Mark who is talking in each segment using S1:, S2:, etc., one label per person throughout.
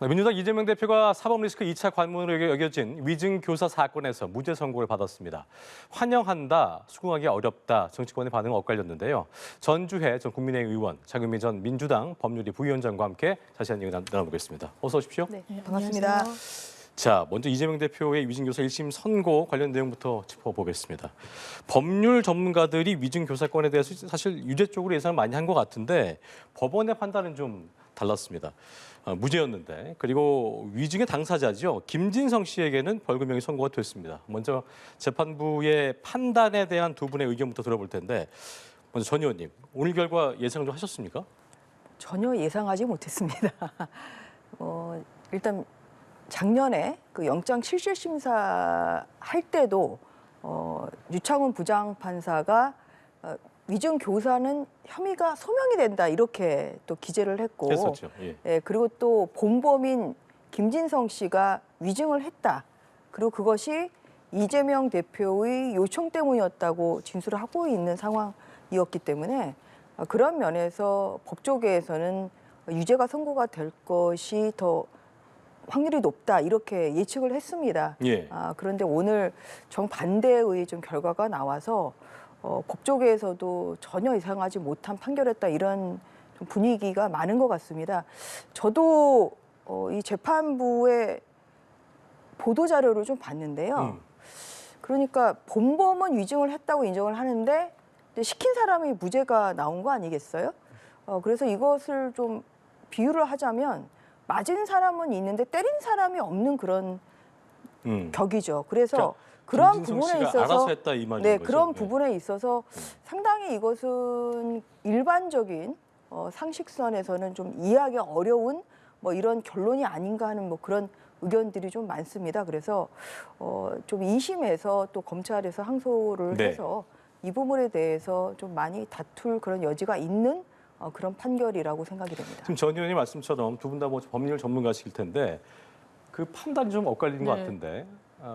S1: 민주당 이재명 대표가 사법리스크 2차 관문으로 여겨진 위증교사 사건에서 무죄 선고를 받았습니다. 환영한다, 수긍하기 어렵다, 정치권의 반응은 엇갈렸는데요. 전주혜 전 국민의힘 의원, 장윤미 전 민주당 법률위 부위원장과 함께 자세한 얘기 나눠보겠습니다. 어서 오십시오.
S2: 네, 반갑습니다.
S1: 자, 먼저 이재명 대표의 위증교사 1심 선고 관련 내용부터 짚어보겠습니다. 법률 전문가들이 위증교사건에 대해서 사실 유죄 쪽으로 예상을 많이 한 것 같은데 법원의 판단은 좀 달랐습니다. 무죄였는데, 그리고 위증의 당사자죠. 김진성 씨에게는 벌금형이 선고가 됐습니다. 먼저 재판부의 판단에 대한 두 분의 의견부터 들어볼 텐데, 먼저 전 의원님, 오늘 결과 예상 좀 하셨습니까?
S2: 전혀 예상하지 못했습니다. 일단 작년에 그 영장 실질심사 할 때도 유창훈 부장판사가 위증 교사는 혐의가 소명이 된다 이렇게 또 기재를 했고,
S1: 했었죠. 예.
S2: 예, 그리고 또 본범인 김진성 씨가 위증을 했다. 그리고 그것이 이재명 대표의 요청 때문이었다고 진술을 하고 있는 상황이었기 때문에 그런 면에서 법조계에서는 유죄가 선고가 될 것이 더 확률이 높다 이렇게 예측을 했습니다.
S1: 예.
S2: 그런데 오늘 정반대의 좀 결과가 나와서 법조계에서도 전혀 예상하지 못한 판결했다 이런 좀 분위기가 많은 것 같습니다. 저도 이 재판부의 보도 자료를 좀 봤는데요. 그러니까 본범은 위증을 했다고 인정을 하는데 시킨 사람이 무죄가 나온 거 아니겠어요? 그래서 이것을 좀 비유를 하자면 맞은 사람은 있는데 때린 사람이 없는 그런 격이죠. 그래서 그런 부분에 있어서
S1: 알아서 했다 이 말인
S2: 네,
S1: 거죠.
S2: 그런
S1: 네.
S2: 부분에 있어서 상당히 이것은 일반적인 상식선에서는 좀 이해하기 어려운 뭐 이런 결론이 아닌가 하는 뭐 그런 의견들이 좀 많습니다. 그래서 좀 2심에서 또 검찰에서 항소를
S1: 네.
S2: 해서 이 부분에 대해서 좀 많이 다툴 그런 여지가 있는 그런 판결이라고 생각이 됩니다.
S1: 지금 전 의원님 말씀처럼 두 분 다 뭐 법률 전문가시길 텐데 그 판단이 좀 엇갈리는 것 같은데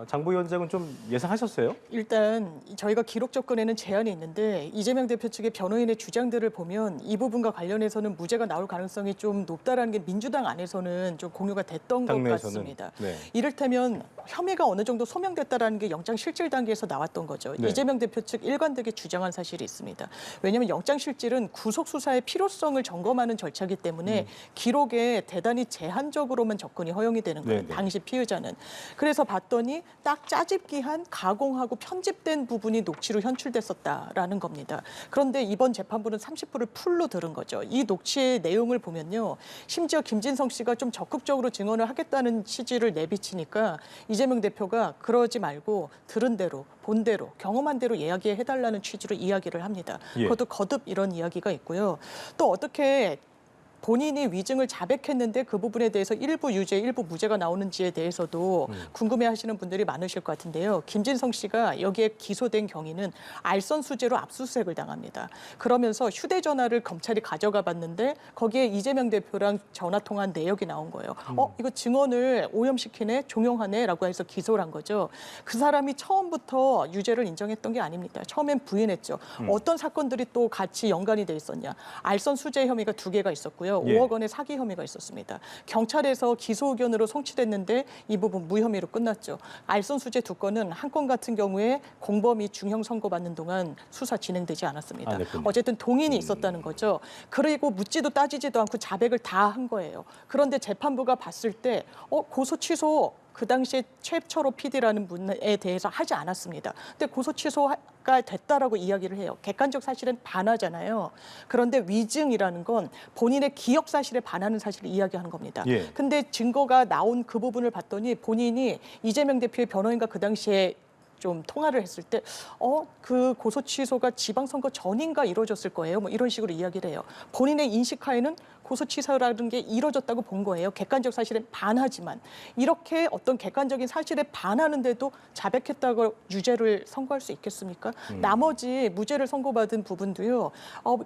S1: 장 부위원장은 좀 예상하셨어요?
S3: 일단 저희가 기록 접근에는 제한이 있는데 이재명 대표 측의 변호인의 주장들을 보면 이 부분과 관련해서는 무죄가 나올 가능성이 좀 높다라는 게 민주당 안에서는 좀 공유가 됐던 것
S1: 당내에서는.
S3: 같습니다.
S1: 네.
S3: 이를테면 혐의가 어느 정도 소명됐다라는 게 영장 실질 단계에서 나왔던 거죠.
S1: 네.
S3: 이재명 대표 측 일관되게 주장한 사실이 있습니다. 왜냐하면 영장 실질은 구속 수사의 필요성을 점검하는 절차이기 때문에 기록에 대단히 제한적으로만 접근이 허용이 되는 거예요.
S1: 네, 네.
S3: 당시 피의자는. 그래서 봤더니 딱 짜집기한 가공하고 편집된 부분이 녹취로 현출됐었다라는 겁니다. 그런데 이번 재판부는 30%를 풀로 들은 거죠. 이 녹취의 내용을 보면요. 심지어 김진성 씨가 좀 적극적으로 증언을 하겠다는 취지를 내비치니까 이재명 대표가 그러지 말고 들은 대로, 본 대로, 경험한 대로 이야기해달라는 취지로 이야기를 합니다.
S1: 예.
S3: 그것도 거듭 이런 이야기가 있고요. 또 어떻게 본인이 위증을 자백했는데 그 부분에 대해서 일부 유죄, 일부 무죄가 나오는지에 대해서도 궁금해하시는 분들이 많으실 것 같은데요. 김진성 씨가 여기에 기소된 경위는 알선수재로 압수수색을 당합니다. 그러면서 휴대전화를 검찰이 가져가 봤는데 거기에 이재명 대표랑 전화 통화한 내역이 나온 거예요. 이거 증언을 오염시키네, 종용하네라고 해서 기소를 한 거죠. 그 사람이 처음부터 유죄를 인정했던 게 아닙니다. 처음엔 부인했죠. 어떤 사건들이 또 같이 연관이 돼 있었냐. 알선수재 혐의가 2개가 있었고요.
S1: 예.
S3: 5억 원의 사기 혐의가 있었습니다. 경찰에서 기소 의견으로 송치됐는데 이 부분 무혐의로 끝났죠. 알선수재 2건은 한 건 같은 경우에 공범이 중형 선고받는 동안 수사 진행되지 않았습니다.
S1: 됐군요.
S3: 어쨌든 동인이 있었다는 거죠. 그리고 묻지도 따지지도 않고 자백을 다 한 거예요. 그런데 재판부가 봤을 때 고소 취소 그 당시에 최철호 PD라는 분에 대해서 하지 않았습니다. 근데 고소 취소가 됐다라고 이야기를 해요. 객관적 사실은 반하잖아요. 그런데 위증이라는 건 본인의 기억 사실에 반하는 사실을 이야기하는 겁니다.
S1: 예.
S3: 근데 증거가 나온 그 부분을 봤더니 본인이 이재명 대표의 변호인과 그 당시에 좀 통화를 했을 때 그 고소 취소가 지방선거 전인가 이루어졌을 거예요. 뭐 이런 식으로 이야기를 해요. 본인의 인식하에는 고소 취소라는 게 이루어졌다고 본 거예요. 객관적 사실에 반하지만 이렇게 어떤 객관적인 사실에 반하는데도 자백했다고 유죄를 선고할 수 있겠습니까? 나머지 무죄를 선고받은 부분도요.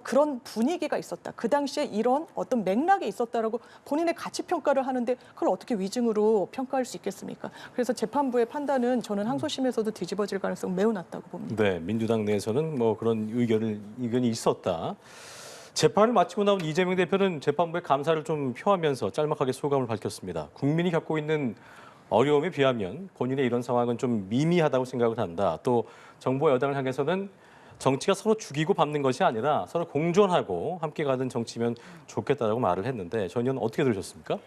S3: 그런 분위기가 있었다. 그 당시에 이런 어떤 맥락이 있었다라고 본인의 가치 평가를 하는데 그걸 어떻게 위증으로 평가할 수 있겠습니까? 그래서 재판부의 판단은 저는 항소심에서도 뒤집어질 가능성 매우 낮다고 봅니다.
S1: 네, 민주당 내에서는 뭐 그런 의견이 있었다. 재판을 마치고 나온 이재명 대표는 재판부에 감사를 좀 표하면서 짤막하게 소감을 밝혔습니다. 국민이 겪고 있는 어려움에 비하면 본인의 이런 상황은 좀 미미하다고 생각을 한다. 또 정부와 여당을 향해서는 정치가 서로 죽이고 밟는 것이 아니라 서로 공존하고 함께 가는 정치면 좋겠다라고 말을 했는데 전 의원 어떻게 들으셨습니까?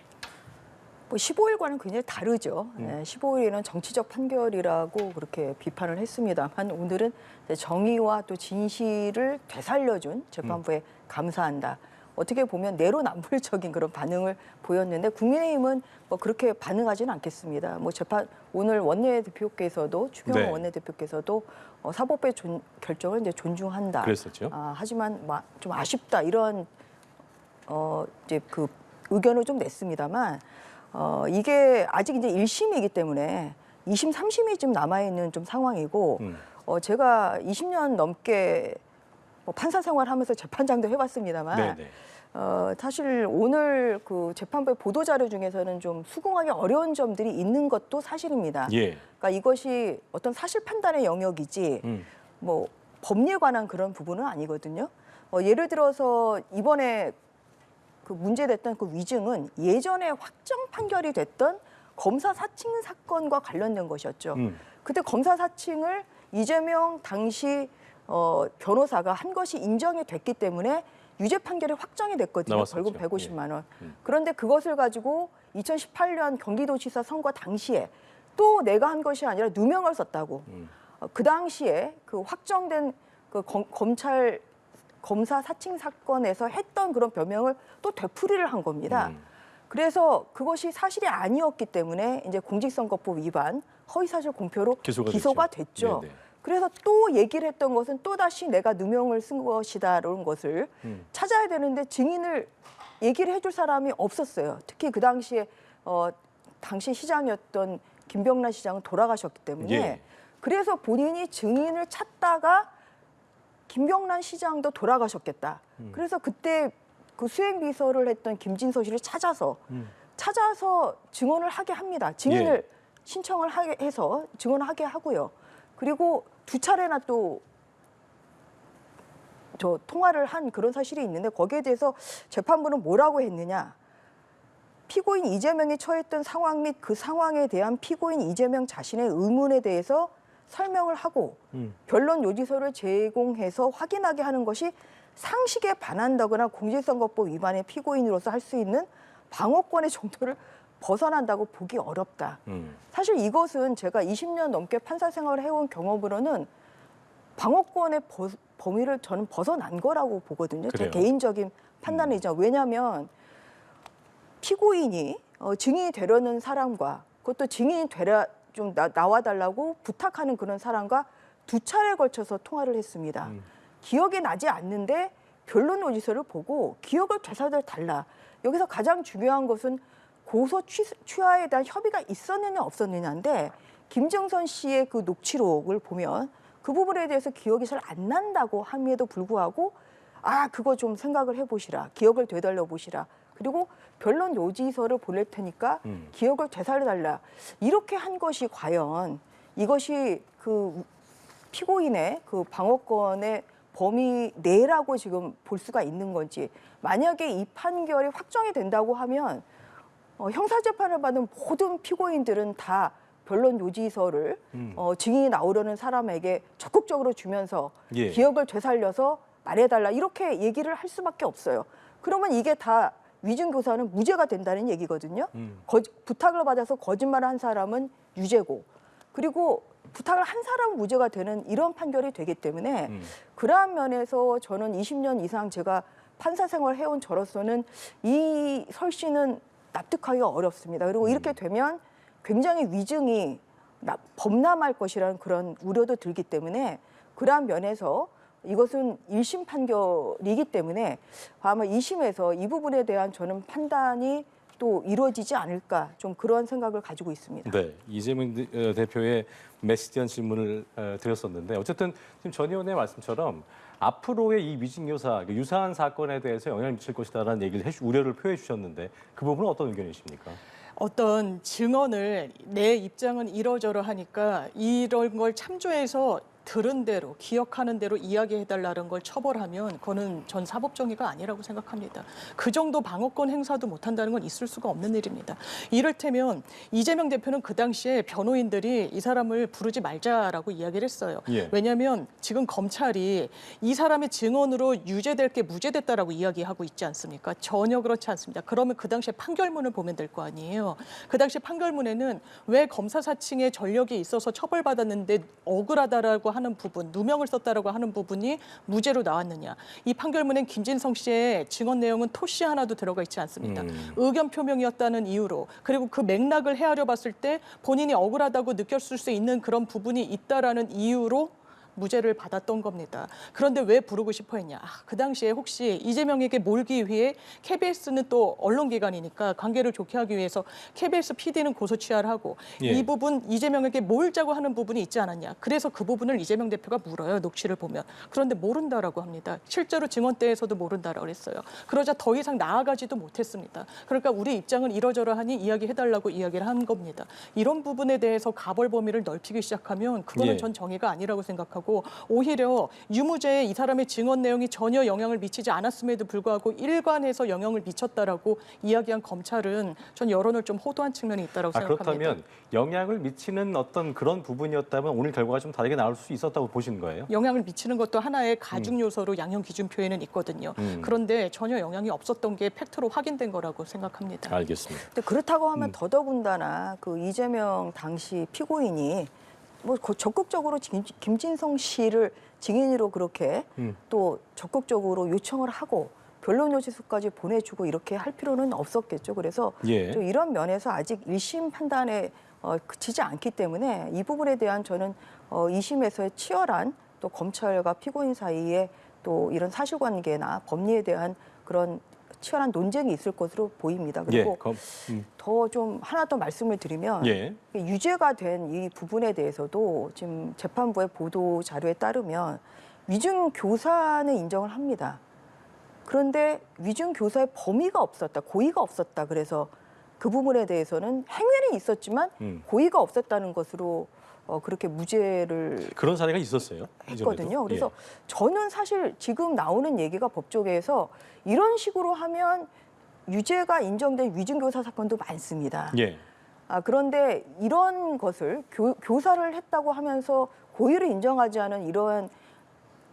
S2: 뭐 15일과는 굉장히 다르죠. 15일에는 정치적 판결이라고 그렇게 비판을 했습니다만 오늘은 정의와 또 진실을 되살려준 재판부에 감사한다. 어떻게 보면 내로남불적인 그런 반응을 보였는데 국민의힘은 뭐 그렇게 반응하지는 않겠습니다. 뭐 재판 오늘 원내대표께서도 추경호
S1: 네.
S2: 원내대표께서도 사법부의 결정을 이제 존중한다.
S1: 그랬었죠.
S2: 하지만 좀 아쉽다 이런 이제 그 의견을 좀 냈습니다만 이게 아직 이제 1심이기 때문에 2심, 3심이 좀 남아 있는 좀 상황이고 제가 20년 넘게 뭐 판사 생활하면서 재판장도 해봤습니다만.
S1: 네네.
S2: 사실 오늘 그 재판부의 보도 자료 중에서는 좀 수긍하기 어려운 점들이 있는 것도 사실입니다.
S1: 예.
S2: 그러니까 이것이 어떤 사실 판단의 영역이지 뭐 법리에 관한 그런 부분은 아니거든요. 예를 들어서 이번에 그 문제됐던 그 위증은 예전에 확정 판결이 됐던 검사 사칭 사건과 관련된 것이었죠. 그때 검사 사칭을 이재명 당시 변호사가 한 것이 인정이 됐기 때문에 유죄 판결이 확정이 됐거든요.
S1: 나왔었죠.
S2: 벌금 150만 원. 그런데 그것을 가지고 2018년 경기도지사 선거 당시에 또 내가 한 것이 아니라 누명을 썼다고. 그 당시에 그 확정된 그 검사 사칭 사건에서 했던 그런 변명을 또 되풀이를 한 겁니다. 그래서 그것이 사실이 아니었기 때문에 이제 공직선거법 위반, 허위사실 공표로 기소가 됐죠.
S1: 네네.
S2: 그래서 또 얘기를 했던 것은 또다시 내가 누명을 쓴 것이다라는 것을 찾아야 되는데 증인을 얘기를 해줄 사람이 없었어요. 특히 그 당시에 당시 시장이었던 김병란 시장은 돌아가셨기 때문에
S1: 예.
S2: 그래서 본인이 증인을 찾다가 김병란 시장도 돌아가셨겠다. 그래서 그때 그 수행비서를 했던 김진서 씨를 찾아서 증언을 하게 합니다. 증인을
S1: 예.
S2: 신청을 하게 해서 증언을 하게 하고요. 그리고 두 차례나 또 통화를 한 그런 사실이 있는데 거기에 대해서 재판부는 뭐라고 했느냐. 피고인 이재명이 처했던 상황 및 그 상황에 대한 피고인 이재명 자신의 의문에 대해서 설명을 하고 변론 요지서를 제공해서 확인하게 하는 것이 상식에 반한다거나 공직선거법 위반의 피고인으로서 할 수 있는 방어권의 정도를 벗어난다고 보기 어렵다. 사실 이것은 제가 20년 넘게 판사 생활을 해온 경험으로는 방어권의 범위를 저는 벗어난 거라고 보거든요. 제
S1: 그래요?
S2: 개인적인 판단이죠. 왜냐하면 피고인이 증인이 되려는 사람과 그것도 증인이 좀 나와달라고 부탁하는 그런 사람과 두 차례에 걸쳐서 통화를 했습니다. 기억이 나지 않는데 변론 요지서를 보고 기억을 되살려달라. 여기서 가장 중요한 것은 고소 취하에 대한 협의가 있었느냐 없었느냐인데 김정선 씨의 그 녹취록을 보면 그 부분에 대해서 기억이 잘 안 난다고 함에도 불구하고 그거 좀 생각을 해보시라. 기억을 되살려 보시라. 그리고 변론 요지서를 보낼 테니까 기억을 되살려달라. 이렇게 한 것이 과연 이것이 그 피고인의 그 방어권의 범위 내라고 지금 볼 수가 있는 건지 만약에 이 판결이 확정이 된다고 하면 형사재판을 받은 모든 피고인들은 다 변론 요지서를 증인이 나오려는 사람에게 적극적으로 주면서
S1: 예.
S2: 기억을 되살려서 말해달라 이렇게 얘기를 할 수밖에 없어요. 그러면 이게 다 위증교사는 무죄가 된다는 얘기거든요. 부탁을 받아서 거짓말을 한 사람은 유죄고 그리고 부탁을 한 사람은 무죄가 되는 이런 판결이 되기 때문에 그러한 면에서 저는 20년 이상 제가 판사 생활을 해온 저로서는 이 설씨는 납득하기가 어렵습니다. 그리고 이렇게 되면 굉장히 위증이 범람할 것이라는 그런 우려도 들기 때문에 그러한 면에서 이것은 1심 판결이기 때문에 아마 2심에서 이 부분에 대한 저는 판단이 또 이루어지지 않을까 좀 그런 생각을 가지고 있습니다.
S1: 네, 이재명 대표의 메시지한 질문을 드렸었는데 어쨌든 지금 전 의원의 말씀처럼 앞으로의 이 위증교사 유사한 사건에 대해서 영향을 미칠 것이다라는 얘기를 우려를 표해 주셨는데 그 부분은 어떤 의견이십니까?
S3: 어떤 증언을 내 입장은 이러저러 하니까 이런 걸 참조해서 들은 대로 기억하는 대로 이야기해달라는 걸 처벌하면 그거는 전 사법정의가 아니라고 생각합니다. 그 정도 방어권 행사도 못한다는 건 있을 수가 없는 일입니다. 이를테면 이재명 대표는 그 당시에 변호인들이 이 사람을 부르지 말자라고 이야기를 했어요.
S1: 예.
S3: 왜냐하면 지금 검찰이 이 사람의 증언으로 유죄될 게 무죄됐다라고 이야기하고 있지 않습니까? 전혀 그렇지 않습니다. 그러면 그 당시에 판결문을 보면 될 거 아니에요. 그 당시 판결문에는 왜 검사 사칭에 전력이 있어서 처벌받았는데 억울하다라고 하는 부분, 누명을 썼다라고 하는 부분이 무죄로 나왔느냐. 이 판결문엔 김진성 씨의 증언 내용은 토시 하나도 들어가 있지 않습니다. 의견 표명이었다는 이유로 그리고 그 맥락을 헤아려 봤을 때 본인이 억울하다고 느꼈을 수 있는 그런 부분이 있다라는 이유로 무죄를 받았던 겁니다. 그런데 왜 부르고 싶어 했냐? 그 당시에 혹시 이재명에게 몰기 위해 KBS는 또 언론기관이니까 관계를 좋게 하기 위해서 KBS PD는 고소 취하를 하고
S1: 예.
S3: 이 부분 이재명에게 몰자고 하는 부분이 있지 않았냐? 그래서 그 부분을 이재명 대표가 물어요. 녹취를 보면. 그런데 모른다라고 합니다. 실제로 증언대에서도 모른다라고 했어요. 그러자 더 이상 나아가지도 못했습니다. 그러니까 우리 입장은 이러저러하니 이야기해달라고 이야기를 한 겁니다. 이런 부분에 대해서 가벌 범위를 넓히기 시작하면 그거는
S1: 예.
S3: 전 정의가 아니라고 생각하고 오히려 유무죄에 이 사람의 증언 내용이 전혀 영향을 미치지 않았음에도 불구하고 일관해서 영향을 미쳤다라고 이야기한 검찰은 전 여론을 좀 호도한 측면이 있다고 생각합니다.
S1: 그렇다면 영향을 미치는 어떤 그런 부분이었다면 오늘 결과가 좀 다르게 나올 수 있었다고 보시는 거예요?
S3: 영향을 미치는 것도 하나의 가중 요소로 양형 기준표에는 있거든요. 그런데 전혀 영향이 없었던 게 팩트로 확인된 거라고 생각합니다.
S1: 알겠습니다.
S2: 근데 그렇다고 하면 더더군다나 그 이재명 당시 피고인이 뭐 적극적으로 김진성 씨를 증인으로 그렇게 또 적극적으로 요청을 하고 변론 요지서까지 보내주고 이렇게 할 필요는 없었겠죠. 그래서
S1: 예.
S2: 좀 이런 면에서 아직 1심 판단에 그치지 않기 때문에 이 부분에 대한 저는 2심에서의 치열한 또 검찰과 피고인 사이에 또 이런 사실관계나 법리에 대한 그런 치열한 논쟁이 있을 것으로 보입니다. 그리고 더 좀 하나 더 말씀을 드리면
S1: 예.
S2: 유죄가 된 이 부분에 대해서도 지금 재판부의 보도 자료에 따르면 위증 교사는 인정을 합니다. 그런데 위증 교사의 범위가 없었다, 고의가 없었다. 그래서 그 부분에 대해서는 행위는 있었지만 고의가 없었다는 것으로 그렇게 무죄를
S1: 그런 사례가 있었어요.
S2: 했거든요.
S1: 이전에도?
S2: 그래서 저는 사실 지금 나오는 얘기가 법조계에서 이런 식으로 하면 유죄가 인정된 위증교사 사건도 많습니다.
S1: 예.
S2: 그런데 이런 것을 교사를 했다고 하면서 고의를 인정하지 않은 이러한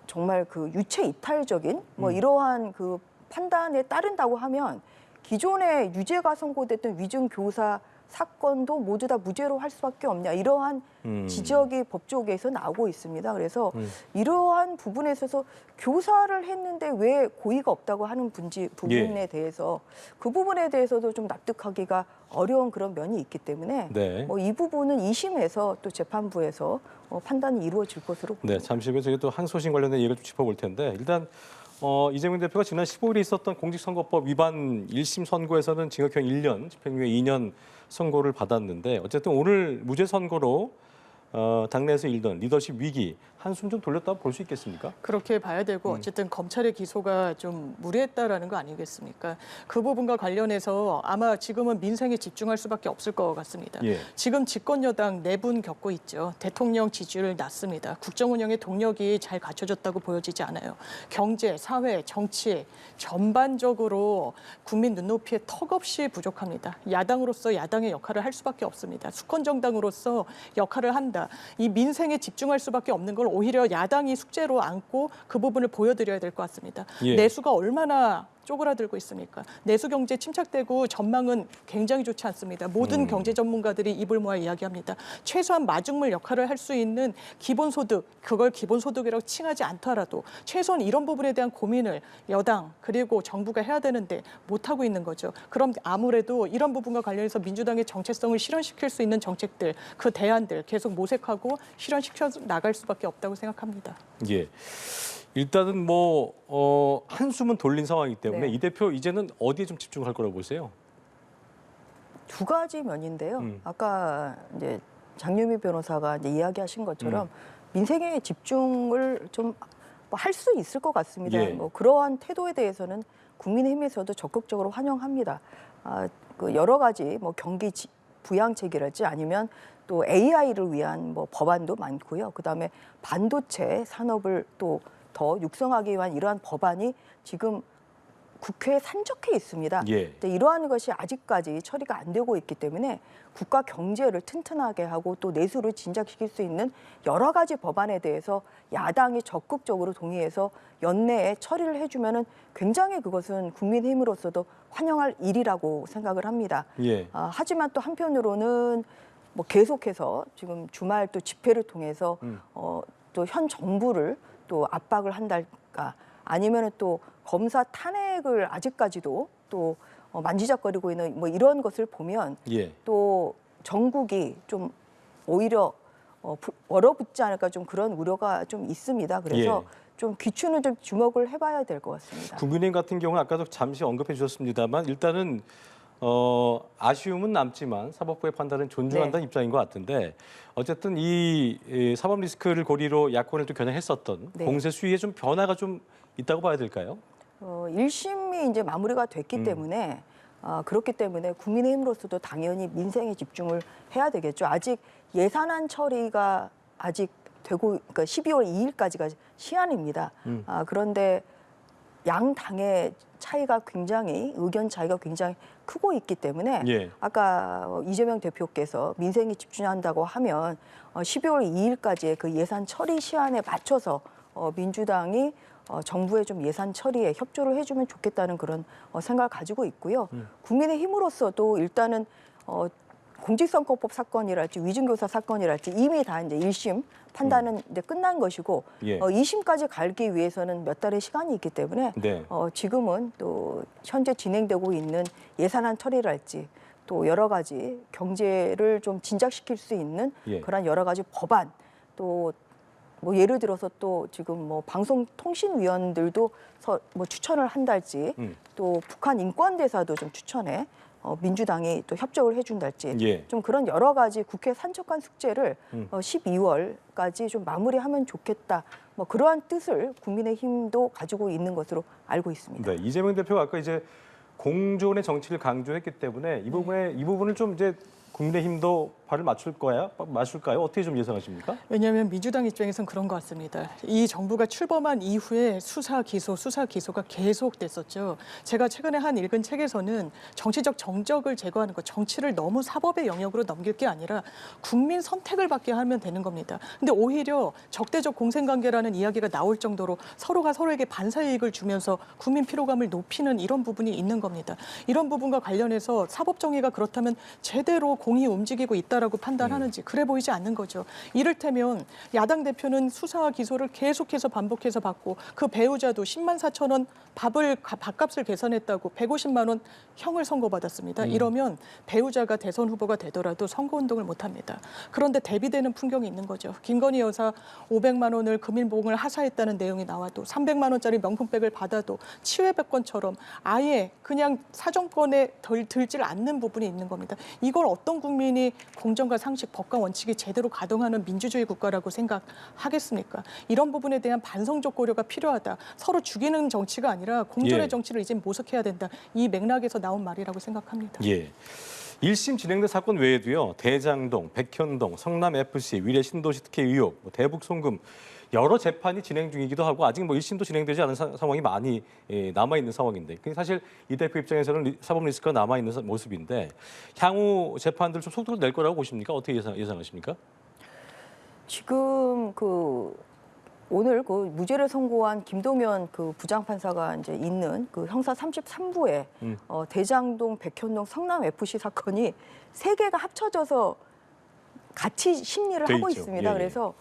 S2: 정말 그 유체 이탈적인 뭐 이러한 그 판단에 따른다고 하면 기존에 유죄가 선고됐던 위증교사 사건도 모두 다 무죄로 할 수밖에 없냐 이러한 지적이 법조계에서 나오고 있습니다. 그래서 이러한 부분에 있어서 교사를 했는데 왜 고의가 없다고 하는 부분에 대해서 그 부분에 대해서도 좀 납득하기가 어려운 그런 면이 있기 때문에
S1: 네.
S2: 뭐 이 부분은 2심에서 또 재판부에서 판단이 이루어질 것으로 보입니다.
S1: 네, 잠시 후에 저희 또 항소심 관련된 얘기를 좀 짚어볼 텐데 일단 이재명 대표가 지난 15일에 있었던 공직선거법 위반 1심 선고에서는 징역형 1년, 집행유예 2년 선고를 받았는데 어쨌든 오늘 무죄 선고로 당내에서 일던 리더십 위기 한숨 좀 돌렸다고 볼 수 있겠습니까?
S3: 그렇게 봐야 되고 어쨌든 검찰의 기소가 좀 무리했다라는 거 아니겠습니까? 그 부분과 관련해서 아마 지금은 민생에 집중할 수밖에 없을 것 같습니다.
S1: 예.
S3: 지금 집권 여당 4분 겪고 있죠. 대통령 지지율 낮습니다. 국정 운영의 동력이 잘 갖춰졌다고 보여지지 않아요. 경제, 사회, 정치 전반적으로 국민 눈높이에 턱없이 부족합니다. 야당으로서 야당의 역할을 할 수밖에 없습니다. 수권 정당으로서 역할을 한다. 이 민생에 집중할 수밖에 없는 걸 오히려 야당이 숙제로 안고 그 부분을 보여드려야 될 것 같습니다.
S1: 예.
S3: 내수가 얼마나 쪼그라들고 있습니까? 내수 경제 침착되고 전망은 굉장히 좋지 않습니다. 모든 경제 전문가들이 입을 모아 이야기합니다. 최소한 마중물 역할을 할 수 있는 기본소득, 그걸 기본소득이라고 칭하지 않더라도 최소한 이런 부분에 대한 고민을 여당 그리고 정부가 해야 되는데 못하고 있는 거죠. 그럼 아무래도 이런 부분과 관련해서 민주당의 정체성을 실현시킬 수 있는 정책들, 그 대안들 계속 모색하고 실현시켜 나갈 수밖에 없다고 생각합니다.
S1: 예. 일단은 한숨은 돌린 상황이기 때문에
S2: 네.
S1: 이 대표 이제는 어디에 좀 집중할 거라고 보세요?
S2: 두 가지 면인데요. 아까 이제 장유미 변호사가 이제 이야기하신 것처럼 민생에 집중을 좀 할 수 있을 것 같습니다.
S1: 예.
S2: 뭐 그러한 태도에 대해서는 국민의힘에서도 적극적으로 환영합니다. 그 여러 가지 뭐 경기 부양책이랄지 아니면 또 AI를 위한 뭐 법안도 많고요. 그다음에 반도체 산업을 또 더 육성하기 위한 이러한 법안이 지금 국회에 산적해 있습니다.
S1: 예.
S2: 근데 이러한 것이 아직까지 처리가 안 되고 있기 때문에 국가 경제를 튼튼하게 하고 또 내수를 진작시킬 수 있는 여러 가지 법안에 대해서 야당이 적극적으로 동의해서 연내에 처리를 해주면은 굉장히 그것은 국민의힘으로서도 환영할 일이라고 생각을 합니다.
S1: 예.
S2: 하지만 또 한편으로는 뭐 계속해서 지금 주말 또 집회를 통해서 또 현 정부를 또 압박을 한달까 아니면은 또 검사 탄핵을 아직까지도 또 만지작거리고 있는 뭐 이런 것을 보면
S1: 예.
S2: 또 전국이 좀 오히려 얼어붙지 않을까 좀 그런 우려가 좀 있습니다. 그래서
S1: 예.
S2: 좀 귀추는 좀 주목을 해봐야 될 것 같습니다.
S1: 국민의힘 같은 경우는 아까도 잠시 언급해 주셨습니다만 일단은 아쉬움은 남지만 사법부의 판단은 존중한다는 입장인 것 같은데 어쨌든 이 사법 리스크를 고리로 야권을 또 겨냥했었던
S2: 네.
S1: 공세 수위에 좀 변화가 좀 있다고 봐야 될까요?
S2: 1심이 이제 마무리가 됐기 때문에 그렇기 때문에 국민의힘으로서도 당연히 민생에 집중을 해야 되겠죠. 아직 예산안 처리가 아직 되고 그러니까 12월 2일까지가 시한입니다. 그런데 양 당의 차이가 굉장히 의견 차이가 굉장히 크고 있기 때문에
S1: 예.
S2: 아까 이재명 대표께서 민생에 집중한다고 하면 12월 2일까지의 그 예산 처리 시한에 맞춰서 민주당이 정부의 좀 예산 처리에 협조를 해주면 좋겠다는 그런 생각을 가지고 있고요. 국민의힘으로서도 일단은 공직선거법 사건이랄지 위증교사 사건이랄지 이미 다 이제 1심 판단은 이제 끝난 것이고
S1: 예.
S2: 2심까지 가기 위해서는 몇 달의 시간이 있기 때문에
S1: 네.
S2: 지금은 또 현재 진행되고 있는 예산안 처리랄지 또 여러 가지 경제를 좀 진작시킬 수 있는
S1: 예.
S2: 그런 여러 가지 법안 또 뭐 예를 들어서 또 지금 뭐 방송통신위원들도 뭐 추천을 한달지 또 북한 인권대사도 좀 추천해 민주당이 또 협조를 해준달지
S1: 예.
S2: 좀 그런 여러 가지 국회 산적한 숙제를 12월까지 좀 마무리하면 좋겠다. 뭐 그러한 뜻을 국민의힘도 가지고 있는 것으로 알고 있습니다.
S1: 네, 이재명 대표가 아까 이제 공존의 정치를 강조했기 때문에 이 부분을 좀 이제 국민의힘도 발을 맞출까요? 어떻게 좀 예상하십니까?
S3: 왜냐하면 민주당 입장에서는 그런 것 같습니다. 이 정부가 출범한 이후에 수사 기소가 계속됐었죠. 제가 최근에 읽은 책에서는 정치적 정적을 제거하는 것, 정치를 너무 사법의 영역으로 넘길 게 아니라 국민 선택을 받게 하면 되는 겁니다. 근데 오히려 적대적 공생관계라는 이야기가 나올 정도로 서로가 서로에게 반사이익을 주면서 국민 피로감을 높이는 이런 부분이 있는 겁니다. 이런 부분과 관련해서 사법 정의가 그렇다면 제대로 공이 움직이고 있다라고 판단하는지 그래 보이지 않는 거죠. 이를테면 야당 대표는 수사와 기소를 계속해서 반복해서 받고 그 배우자도 10만 4천 원 밥값을 계산했다고 150만 원 형을 선고받았습니다. 이러면 배우자가 대선 후보가 되더라도 선거운동을 못합니다. 그런데 대비되는 풍경이 있는 거죠. 김건희 여사 500만 원을 금일봉을 하사했다는 내용이 나와도 300만 원짜리 명품백을 받아도 치외백권처럼 아예 그냥 사정권에 들질 않는 부분이 있는 겁니다. 이걸 어떤 국민이 공정과 상식, 법과 원칙이 제대로 가동하는 민주주의 국가라고 생각하겠습니까? 이런 부분에 대한 반성적 고려가 필요하다. 서로 죽이는 정치가 아니라 공존의
S1: 예.
S3: 정치를 이제 모색해야 된다. 이 맥락에서 나온 말이라고 생각합니다.
S1: 예. 1심 진행된 사건 외에도요. 대장동, 백현동, 성남FC, 위례 신도시 특혜 의혹, 대북 송금 여러 재판이 진행 중이기도 하고 아직 뭐 1심도 진행되지 않은 상황이 많이 남아있는 상황인데 사실 이 대표 입장에서는 사법 리스크가 남아있는 모습인데 향후 재판들 좀 속도를 낼 거라고 보십니까? 어떻게 예상하십니까?
S2: 지금 오늘 무죄를 선고한 김동연 부장판사가 이제 있는 형사 33부에 대장동, 백현동, 성남 FC 사건이 세 개가 합쳐져서 같이 심리를 하고
S1: 있죠.
S2: 있습니다.
S1: 예, 예.
S2: 그래서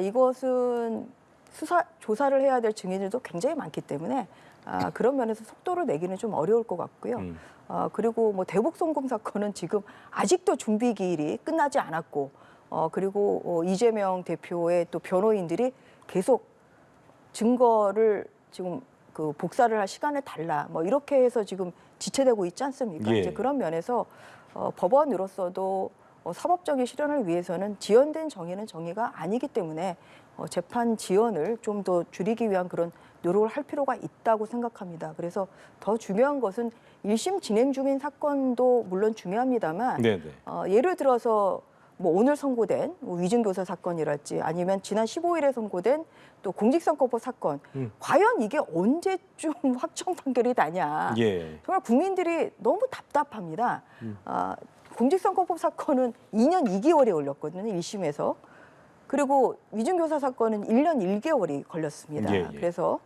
S2: 이것은 조사를 해야 될 증인들도 굉장히 많기 때문에 그런 면에서 속도를 내기는 좀 어려울 것 같고요. 그리고 뭐 대북 송금 사건은 지금 아직도 준비 기일이 끝나지 않았고 그리고 이재명 대표의 또 변호인들이 계속 증거를 지금 복사를 할 시간을 달라 뭐 이렇게 해서 지금 지체되고 있지 않습니까?
S1: 예.
S2: 이제 그런 면에서 법원으로서도 사법적인 실현을 위해서는 지연된 정의는 정의가 아니기 때문에 재판 지연을 좀 더 줄이기 위한 그런 노력을 할 필요가 있다고 생각합니다. 그래서 더 중요한 것은 1심 진행 중인 사건도 물론 중요합니다만
S1: 네네.
S2: 예를 들어서 뭐 오늘 선고된 위증교사 사건이랄지 아니면 지난 15일에 선고된 또 공직선거법 사건, 과연 이게 언제쯤 확정 판결이 나냐.
S1: 예.
S2: 정말 국민들이 너무 답답합니다. 공직선거법 사건은 2년 2개월이 걸렸거든요, 1심에서. 그리고 위증교사 사건은 1년 1개월이 걸렸습니다.
S1: 예, 예.
S2: 그래서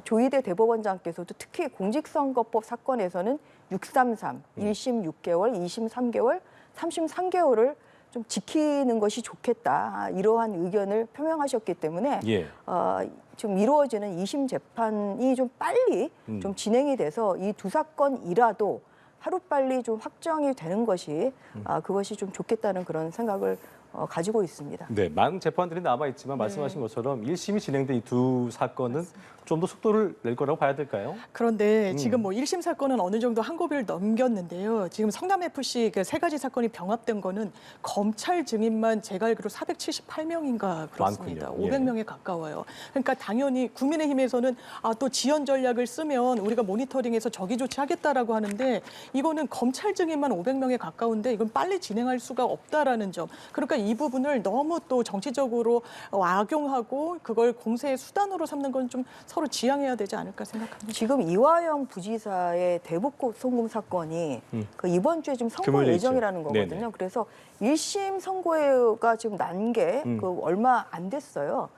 S2: 조희대 대법원장께서도 특히 공직선거법 사건에서는 633, 1심 6개월, 2심 3개월, 3심 3개월을 좀 지키는 것이 좋겠다. 이러한 의견을 표명하셨기 때문에
S1: 예.
S2: 지금 이루어지는 2심 재판이 좀 빨리 좀 진행이 돼서 이 두 사건이라도 하루빨리 좀 확정이 되는 것이 그것이 좀 좋겠다는 그런 생각을 가지고 있습니다.
S1: 네, 많은 재판들이 남아 있지만 말씀하신 것처럼 1심이 진행된 이 두 사건은 좀 더 속도를 낼 거라고 봐야 될까요?
S3: 그런데 지금 뭐 1심 사건은 어느 정도 한 고비를 넘겼는데요. 지금 성남FC 그 세 가지 사건이 병합된 거는 검찰 증인만 제가 알기로 478명인가 그렇습니다.
S1: 많군요.
S3: 500명에 가까워요. 그러니까 당연히 국민의힘에서는 또 지연 전략을 쓰면 우리가 모니터링해서 적이 조치하겠다라고 하는데 이거는 검찰 증인만 500명에 가까운데 이건 빨리 진행할 수가 없다라는 점. 그러니까 이 부분을 너무 또 정치적으로 악용하고 그걸 공세의 수단으로 삼는 건 좀 서로 지양해야 되지 않을까 생각합니다.
S2: 지금 이화영 부지사의 대북 송금 사건이 그 이번 주에 지금 선고
S1: 금요일에
S2: 예정이라는
S1: 있죠.
S2: 거거든요.
S1: 네네.
S2: 그래서 1심 선고가 지금 난 게 얼마 안 됐어요.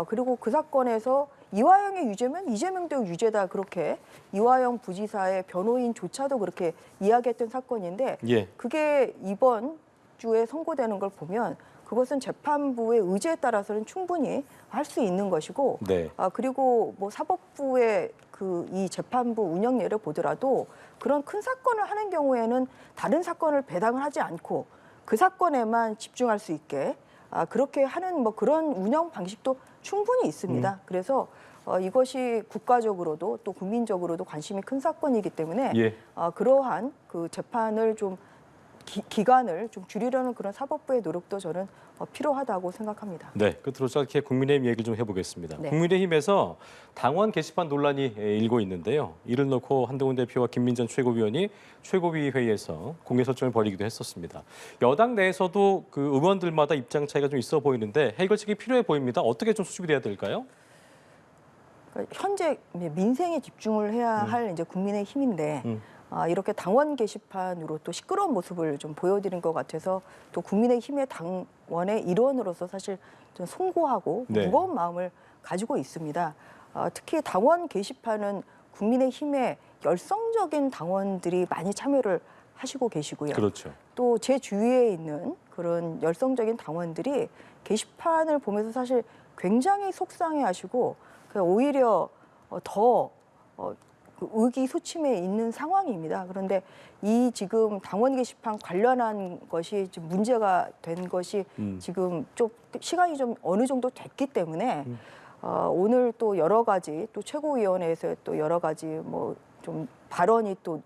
S2: 그리고 그 사건에서 이화영의 유죄면 이재명도 유죄다 그렇게 이화영 부지사의 변호인조차도 그렇게 이야기했던 사건인데
S1: 예.
S2: 그게 이번 주에 선고되는 걸 보면 그것은 재판부의 의지에 따라서는 충분히 할 수 있는 것이고
S1: 네.
S2: 그리고 뭐 사법부의 그 이 재판부 운영례를 보더라도 그런 큰 사건을 하는 경우에는 다른 사건을 배당을 하지 않고 그 사건에만 집중할 수 있게 그렇게 하는 뭐 그런 운영 방식도 충분히 있습니다. 그래서 이것이 국가적으로도 또 국민적으로도 관심이 큰 사건이기 때문에
S1: 예.
S2: 그러한 그 재판을 좀 기간을 좀 줄이려는 그런 사법부의 노력도 저는 필요하다고 생각합니다.
S1: 네, 끝으로 짧게 국민의힘 얘기를 좀 해보겠습니다.
S2: 네.
S1: 국민의힘에서 당원 게시판 논란이 일고 있는데요. 이를 놓고 한동훈 대표와 김민전 최고위원이 최고위 회의에서 공개 설전을 벌이기도 했었습니다. 여당 내에서도 그 의원들마다 입장 차이가 좀 있어 보이는데 해결책이 필요해 보입니다. 어떻게 좀 수습이 돼야 될까요?
S2: 그러니까 현재 민생에 집중을 해야 할 이제 국민의힘인데 이렇게 당원 게시판으로 또 시끄러운 모습을 좀 보여드린 것 같아서 또 국민의힘의 당원의 일원으로서 사실 좀 송구하고
S1: 네.
S2: 무거운 마음을 가지고 있습니다. 특히 당원 게시판은 국민의힘의 열성적인 당원들이 많이 참여를 하시고 계시고요.
S1: 그렇죠.
S2: 또 제 주위에 있는 그런 열성적인 당원들이 게시판을 보면서 사실 굉장히 속상해하시고 오히려 더 그 의기소침해 있는 상황입니다. 그런데 이 지금 당원 게시판 관련한 것이 지금 문제가 된 것이 지금 좀 시간이 좀 어느 정도 됐기 때문에 오늘 또 여러 가지 또 최고위원회에서 또 여러 가지 뭐 좀 발언이 또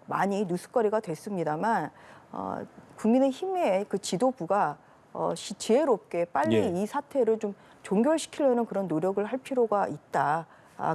S2: 많이 뉴스거리가 됐습니다만 국민의힘의 그 지도부가 지혜롭게 빨리
S1: 예.
S2: 이 사태를 좀 종결시키려는 그런 노력을 할 필요가 있다.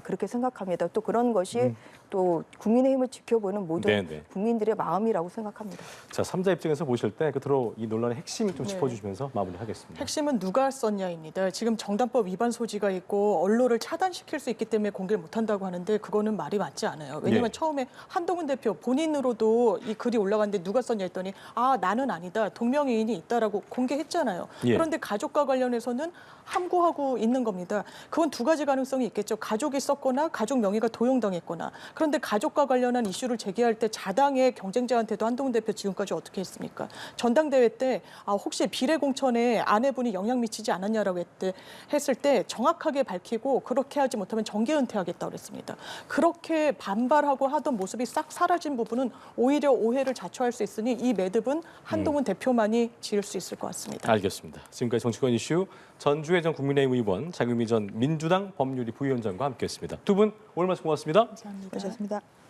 S2: 그렇게 생각합니다. 또 그런 것이 또 국민의힘을 지켜보는 모든
S1: 네네.
S2: 국민들의 마음이라고 생각합니다.
S1: 자, 3자 입장에서 보실 때 끝으로 이 논란의 핵심 좀
S3: 네.
S1: 짚어주시면서 마무리하겠습니다.
S3: 핵심은 누가 썼냐입니다. 지금 정당법 위반 소지가 있고 언론을 차단시킬 수 있기 때문에 공개를 못한다고 하는데 그거는 말이 맞지 않아요. 왜냐하면
S1: 예.
S3: 처음에 한동훈 대표 본인으로도 이 글이 올라갔는데 누가 썼냐 했더니 나는 아니다. 동명이인이 있다라고 공개했잖아요.
S1: 예.
S3: 그런데 가족과 관련해서는 함구하고 있는 겁니다. 그건 두 가지 가능성이 있겠죠. 가족이 썼거나 가족 명의가 도용당했거나. 그런데 가족과 관련한 이슈를 제기할 때 자당의 경쟁자한테도 한동훈 대표 지금까지 어떻게 했습니까? 전당대회 때 혹시 비례공천에 아내분이 영향 미치지 않았냐라고 했을 때 정확하게 밝히고 그렇게 하지 못하면 정계 은퇴하겠다고 그랬습니다. 그렇게 반발하고 하던 모습이 싹 사라진 부분은 오히려 오해를 자초할 수 있으니 이 매듭은 한동훈 대표만이 지을 수 있을 것 같습니다.
S1: 알겠습니다. 지금까지 정치권 이슈 전주혜 전 국민의힘 의원, 장유미 전 민주당 법률위 부위원장과 함께했습니다. 두 분 오늘 말씀 고맙습니다.
S3: 감사합니다.
S2: 고맙습니다.